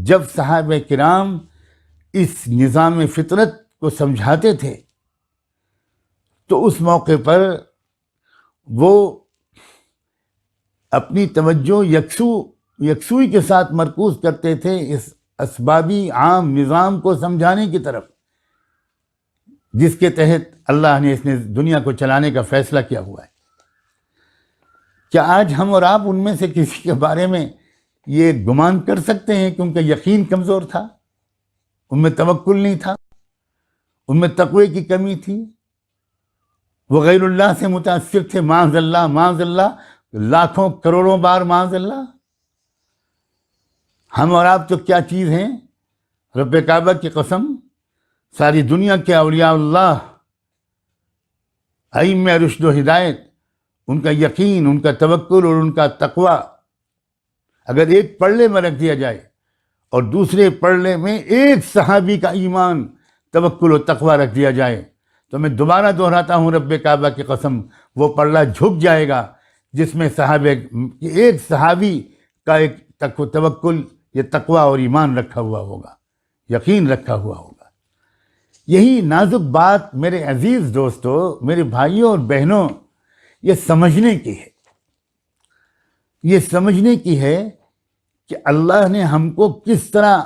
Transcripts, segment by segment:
جب صحابہ کرام اس نظام فطرت کو سمجھاتے تھے تو اس موقع پر وہ اپنی توجہ یکسوئی کے ساتھ مرکوز کرتے تھے اس اسبابی عام نظام کو سمجھانے کی طرف، جس کے تحت اللہ نے اس دنیا کو چلانے کا فیصلہ کیا ہوا ہے۔ کیا آج ہم اور آپ ان میں سے کسی کے بارے میں یہ گمان کر سکتے ہیں کہ ان کا یقین کمزور تھا، ان میں توکل نہیں تھا، ان میں تقوی کی کمی تھی، وہ غیر اللہ سے متاثر تھے؟ معاذ اللہ، معاذ اللہ، لاکھوں کروڑوں بار معاذ اللہ۔ ہم اور آپ تو کیا چیز ہیں؟ رب کعبہ کی قسم، ساری دنیا کے اولیاء اللہ، ائمہ رشد و ہدایت، ان کا یقین، ان کا توکل اور ان کا تقوی اگر ایک پلڑے میں رکھ دیا جائے اور دوسرے پلڑے میں ایک صحابی کا ایمان، توکل و تقوی رکھ دیا جائے تو میں دوبارہ دہراتا ہوں، رب کعبہ کی قسم، وہ پلڑا جھک جائے گا جس میں ایک صحابی کا ایک توکل، یہ تقوی اور ایمان رکھا ہوا ہوگا، یقین رکھا ہوا ہوگا۔ یہی نازک بات میرے عزیز دوستو، میرے بھائیوں اور بہنوں، یہ سمجھنے کی ہے، یہ سمجھنے کی ہے کہ اللہ نے ہم کو کس طرح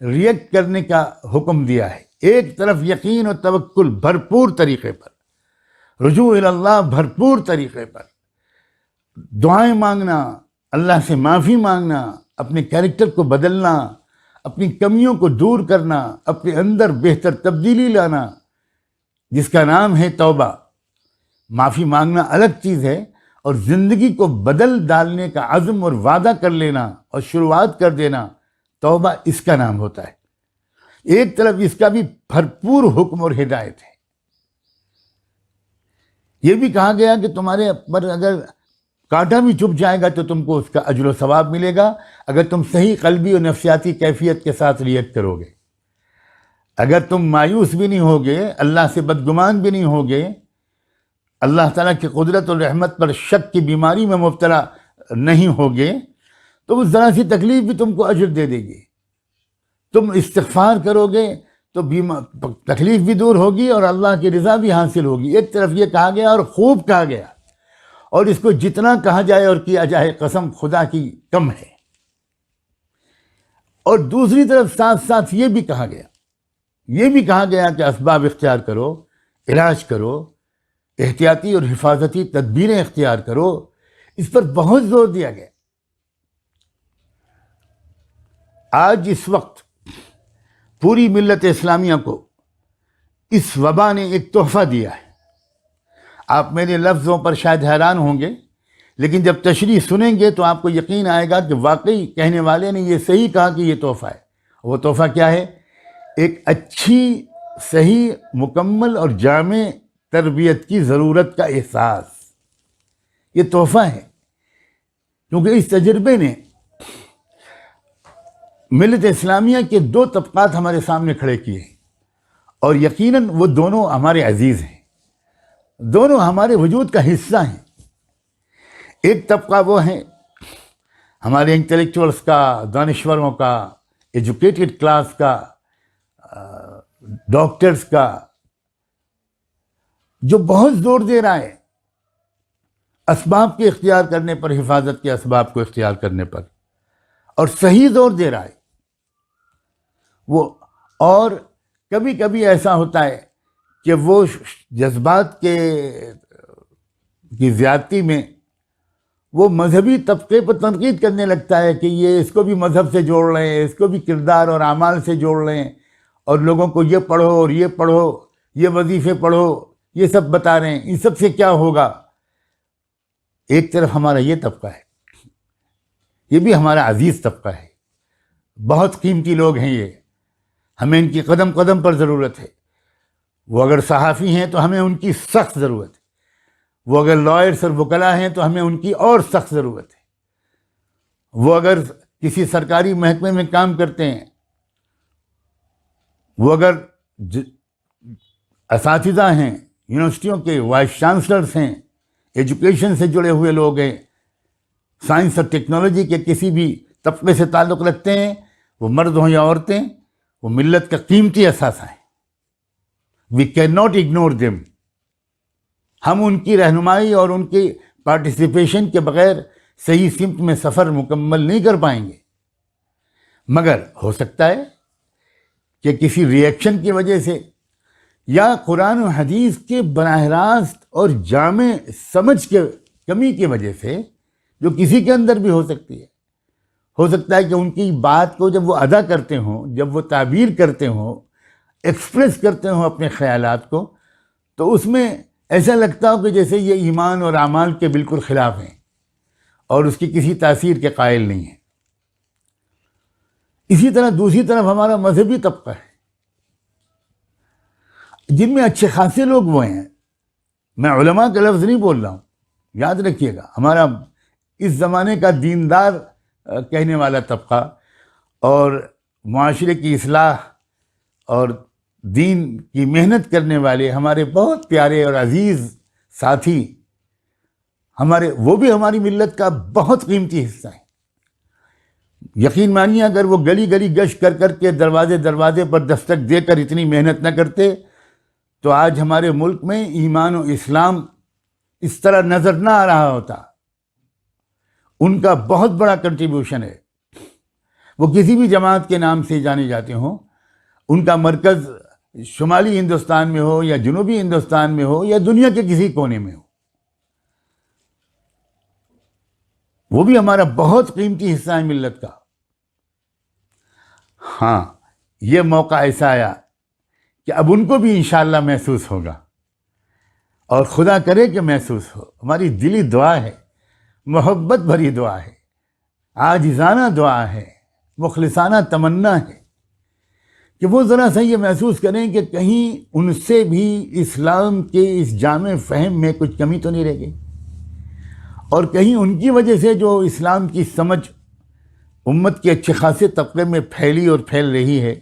ریئیکٹ کرنے کا حکم دیا ہے۔ ایک طرف یقین اور توکل بھرپور طریقے پر، رجوع اللہ بھرپور طریقے پر، دعائیں مانگنا، اللہ سے معافی مانگنا، اپنے کیریکٹر کو بدلنا، اپنی کمیوں کو دور کرنا، اپنے اندر بہتر تبدیلی لانا، جس کا نام ہے توبہ۔ معافی مانگنا الگ چیز ہے، اور زندگی کو بدل ڈالنے کا عزم اور وعدہ کر لینا اور شروعات کر دینا، توبہ اس کا نام ہوتا ہے۔ ایک طرف اس کا بھی بھرپور حکم اور ہدایت ہے۔ یہ بھی کہا گیا کہ تمہارے پر اگر کانٹا بھی چبھ جائے گا تو تم کو اس کا اجر و ثواب ملے گا، اگر تم صحیح قلبی اور نفسیاتی کیفیت کے ساتھ ریئیکٹ کرو گے۔ اگر تم مایوس بھی نہیں ہوگے، اللہ سے بدگمان بھی نہیں ہوگے، اللہ تعالیٰ کی قدرت اور رحمت پر شک کی بیماری میں مبتلا نہیں ہوگے، تو وہ ذرا سی تکلیف بھی تم کو اجر دے دے گی۔ تم استغفار کرو گے تو تکلیف بھی دور ہوگی اور اللہ کی رضا بھی حاصل ہوگی۔ ایک طرف یہ کہا گیا اور خوب کہا گیا، اور اس کو جتنا کہا جائے اور کیا جائے قسم خدا کی کم ہے۔ اور دوسری طرف ساتھ ساتھ یہ بھی کہا گیا کہ اسباب اختیار کرو، علاج کرو، احتیاطی اور حفاظتی تدبیریں اختیار کرو۔ اس پر بہت زور دیا گیا۔ آج اس وقت پوری ملت اسلامیہ کو اس وبا نے ایک تحفہ دیا ہے۔ آپ میرے لفظوں پر شاید حیران ہوں گے، لیکن جب تشریح سنیں گے تو آپ کو یقین آئے گا کہ واقعی کہنے والے نے یہ صحیح کہا کہ یہ تحفہ ہے۔ وہ تحفہ کیا ہے؟ ایک اچھی، صحیح، مکمل اور جامع تربیت کی ضرورت کا احساس، یہ تحفہ ہے۔ کیونکہ اس تجربے نے ملت اسلامیہ کے دو طبقات ہمارے سامنے کھڑے کیے ہیں، اور یقیناً وہ دونوں ہمارے عزیز ہیں، دونوں ہمارے وجود کا حصہ ہیں۔ ایک طبقہ وہ ہے ہمارے انٹلیکچوئلس کا، دانشوروں کا، ایجوکیٹڈ کلاس کا، ڈاکٹرز کا، جو بہت زور دے رہا ہے اسباب کے اختیار کرنے پر، حفاظت کے اسباب کو اختیار کرنے پر، اور صحیح زور دے رہا ہے وہ۔ اور کبھی کبھی ایسا ہوتا ہے کہ وہ جذبات کی زیادتی میں وہ مذہبی طبقے پر تنقید کرنے لگتا ہے کہ یہ اس کو بھی مذہب سے جوڑ رہے ہیں، اس کو بھی کردار اور اعمال سے جوڑ رہے ہیں، اور لوگوں کو یہ پڑھو اور یہ پڑھو، یہ وظیفے پڑھو، یہ سب بتا رہے ہیں، ان سب سے کیا ہوگا۔ ایک طرف ہمارا یہ طبقہ ہے، یہ بھی ہمارا عزیز طبقہ ہے، بہت قیمتی لوگ ہیں یہ، ہمیں ان کی قدم قدم پر ضرورت ہے۔ وہ اگر صحافی ہیں تو ہمیں ان کی سخت ضرورت ہے، وہ اگر لائرز اور وکلاء ہیں تو ہمیں ان کی اور سخت ضرورت ہے، وہ اگر کسی سرکاری محکمے میں کام کرتے ہیں، وہ اگر اساتذہ ہیں، یونیورسٹیوں کے وائس چانسلرز ہیں، ایجوکیشن سے جڑے ہوئے لوگ ہیں، سائنس اور ٹیکنالوجی کے کسی بھی طبقے سے تعلق رکھتے ہیں، وہ مرد ہوں یا عورتیں، وہ ملت کا قیمتی اثاثہ ہیں. We can not ignore them. ہم ان کی رہنمائی اور ان کی پارٹیسپیشن کے بغیر صحیح سمت میں سفر مکمل نہیں کر پائیں گے. مگر ہو سکتا ہے کہ کسی ری ایکشن کی وجہ سے یا قرآن و حدیث کے براہ راست اور جامع سمجھ کے کمی کی وجہ سے، جو کسی کے اندر بھی ہو سکتی ہے، ہو سکتا ہے کہ ان کی بات کو جب وہ ادا کرتے ہوں، جب وہ تعبیر کرتے ہوں، ایکسپریس کرتے ہوں اپنے خیالات کو، تو اس میں ایسا لگتا ہو کہ جیسے یہ ایمان اور اعمال کے بالکل خلاف ہیں اور اس کی کسی تاثیر کے قائل نہیں ہیں. اسی طرح دوسری طرف ہمارا مذہبی طبقہ ہے، جن میں اچھے خاصے لوگ وہ ہیں. میں علماء کا لفظ نہیں بول رہا ہوں، یاد رکھیے گا. ہمارا اس زمانے کا دیندار کہنے والا طبقہ اور معاشرے کی اصلاح اور دین کی محنت کرنے والے ہمارے بہت پیارے اور عزیز ساتھی، وہ بھی ہماری ملت کا بہت قیمتی حصہ ہیں. یقین مانیے اگر وہ گلی گلی گشت کر کر کے دروازے دروازے پر دستک دے کر اتنی محنت نہ کرتے تو آج ہمارے ملک میں ایمان و اسلام اس طرح نظر نہ آ رہا ہوتا. ان کا بہت بڑا کنٹریبیوشن ہے. وہ کسی بھی جماعت کے نام سے جانے جاتے ہوں، ان کا مرکز شمالی ہندوستان میں ہو یا جنوبی ہندوستان میں ہو یا دنیا کے کسی کونے میں ہو، وہ بھی ہمارا بہت قیمتی حصہ ہے ملت کا. ہاں، یہ موقع ایسا آیا کہ اب ان کو بھی انشاءاللہ محسوس ہوگا، اور خدا کرے کہ محسوس ہو. ہماری دلی دعا ہے، محبت بھری دعا ہے، عاجزانہ دعا ہے، مخلصانہ تمنا ہے کہ وہ ذرا سا یہ محسوس کریں کہ کہیں ان سے بھی اسلام کے اس جامع فہم میں کچھ کمی تو نہیں رہ گئی، اور کہیں ان کی وجہ سے جو اسلام کی سمجھ امت کے اچھے خاصے طبقے میں پھیلی اور پھیل رہی ہے،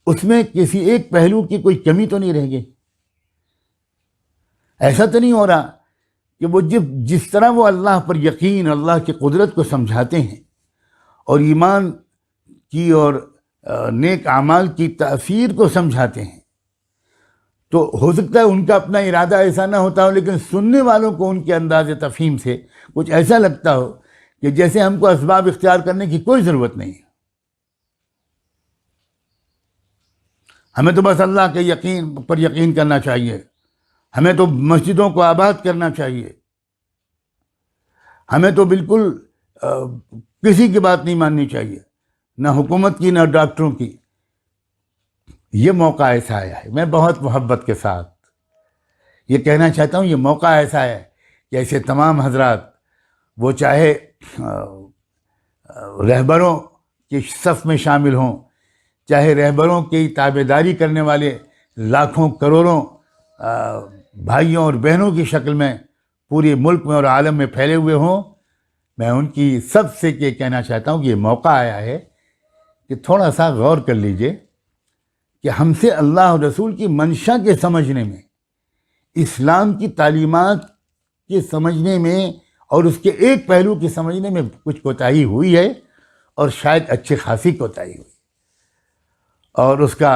اس میں کسی ایک پہلو کی کوئی کمی تو نہیں رہ گئی. ایسا تو نہیں ہو رہا کہ وہ جس طرح وہ اللہ پر یقین، اللہ کی قدرت کو سمجھاتے ہیں اور ایمان کی اور نیک اعمال کی تاثیر کو سمجھاتے ہیں، تو ہو سکتا ہے ان کا اپنا ارادہ ایسا نہ ہوتا ہو، لیکن سننے والوں کو ان کے انداز تفہیم سے کچھ ایسا لگتا ہو کہ جیسے ہم کو اسباب اختیار کرنے کی کوئی ضرورت نہیں ہے. ہمیں تو بس اللہ کے یقین پر یقین کرنا چاہیے، ہمیں تو مسجدوں کو آباد کرنا چاہیے، ہمیں تو بالکل کسی کی بات نہیں ماننی چاہیے، نہ حکومت کی نہ ڈاکٹروں کی. یہ موقع ایسا آیا ہے، میں بہت محبت کے ساتھ یہ کہنا چاہتا ہوں، یہ موقع ایسا ہے کہ ایسے تمام حضرات، وہ چاہے رہبروں کی صف میں شامل ہوں، چاہے رہبروں کی تابعداری کرنے والے لاکھوں کروڑوں بھائیوں اور بہنوں کی شکل میں پورے ملک میں اور عالم میں پھیلے ہوئے ہوں، میں ان کی سب سے یہ کہنا چاہتا ہوں کہ یہ موقع آیا ہے کہ تھوڑا سا غور کر لیجئے کہ ہم سے اللہ اور رسول کی منشا کے سمجھنے میں، اسلام کی تعلیمات کے سمجھنے میں اور اس کے ایک پہلو کے سمجھنے میں کچھ کوتاہی ہوئی ہے، اور شاید اچھی خاصی کوتاہی ہوئی، اور اس کا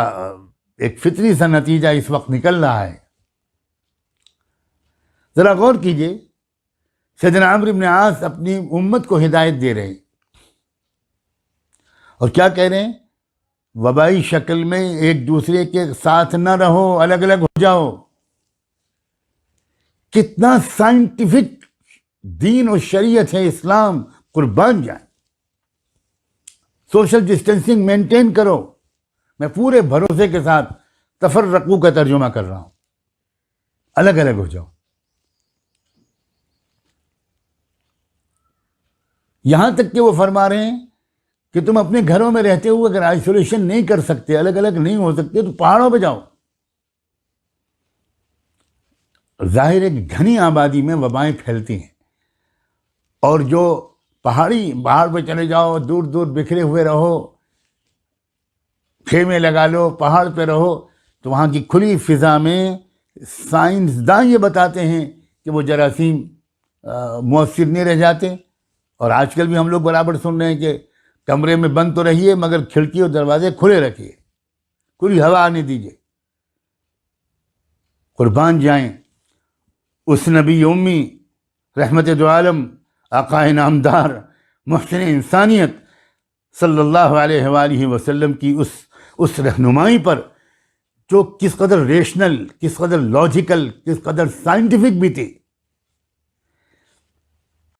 ایک فطری سا نتیجہ اس وقت نکل رہا ہے. ذرا غور کیجئے، سیدنا عمرو بن عاص اپنی امت کو ہدایت دے رہے ہیں، اور کیا کہہ رہے ہیں؟ وبائی شکل میں ایک دوسرے کے ساتھ نہ رہو، الگ الگ ہو جاؤ. کتنا سائنٹیفک دین و شریعت ہے اسلام، قربان جائیں. سوشل ڈسٹینسنگ مینٹین کرو. میں پورے بھروسے کے ساتھ تفرقو کا ترجمہ کر رہا ہوں، الگ الگ ہو جاؤ. یہاں تک کہ وہ فرما رہے ہیں کہ تم اپنے گھروں میں رہتے ہوئے اگر آئسولیشن نہیں کر سکتے، الگ الگ نہیں ہو سکتے، تو پہاڑوں پہ جاؤ. ظاہر ہے کہ گھنی آبادی میں وبائیں پھیلتی ہیں، اور جو پہاڑ پہ چلے جاؤ، دور دور بکھرے ہوئے رہو، خیمے لگا لو، پہاڑ پہ رہو، تو وہاں کی کھلی فضا میں سائنسداں یہ بتاتے ہیں کہ وہ جراثیم مؤثر نہیں رہ جاتے. اور آج کل بھی ہم لوگ برابر سن رہے ہیں کہ کمرے میں بند تو رہیے مگر کھڑکی اور دروازے کھلے رکھیے، کھلی ہوا آنے دیجیے۔ قربان جائیں اس نبی امی رحمت دو عالم آقائے نامدار محسن انسانیت صلی اللہ علیہ وآلہ وسلم کی اس رہنمائی پر، جو کس قدر ریشنل، کس قدر لاجیکل، کس قدر سائنٹیفک بھی تھی۔